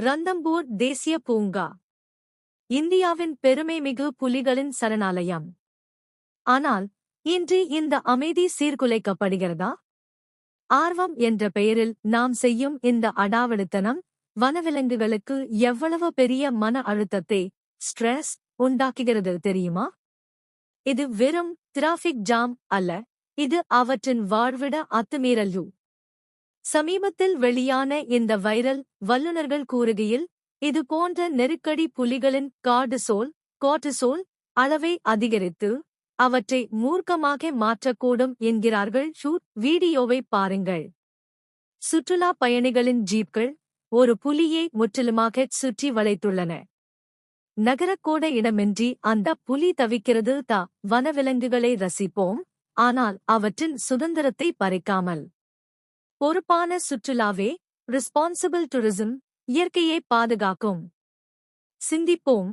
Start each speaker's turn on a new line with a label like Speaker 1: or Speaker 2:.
Speaker 1: ரந்தம்பூர் தேசிய பூங்கா இந்தியாவின் பெருமைமிகு புலிகளின் சரணாலயம். ஆனால் இன்று இந்த அமைதி சீர்குலைக்கப்படுகிறதா? ஆர்வம் என்ற பெயரில் நாம் செய்யும் இந்த அடாவடித்தனம் வனவிலங்குகளுக்கு எவ்வளவு பெரிய மன அழுத்தத்தை ஸ்ட்ரெஸ் உண்டாக்குகிறது தெரியுமா? இது வெறும் டிராஃபிக் ஜாம் அல்ல, இது அவற்றின் வாழ்விட அத்துமீறல். சமீபத்தில் வெளியான இந்த வைரல் வல்லுநர்கள் கூறுகையில், இது போன்ற நெருக்கடி புலிகளின் கோர்டிசோல் அளவை அதிகரித்து அவற்றை மூர்க்கமாக மாற்றக்கூடும் என்கிறார்கள். வீடியோவை பாருங்கள். சுற்றுலா பயணிகளின் ஜீப்கள் ஒரு புலியை முற்றிலுமாக சுற்றி வளைத்துள்ளன. நகரக்கூட இடமின்றி அந்த புலி தவிக்கிறது. வனவிலங்குகளை ரசிப்போம், ஆனால் அவற்றின் சுதந்திரத்தை பறிக்காமல். பொறுப்பான சுற்றுலாவே ரெஸ்பான்சிபிள் டூரிசம் இயற்கையை பாதுகாக்கும். சிந்திப்போம்.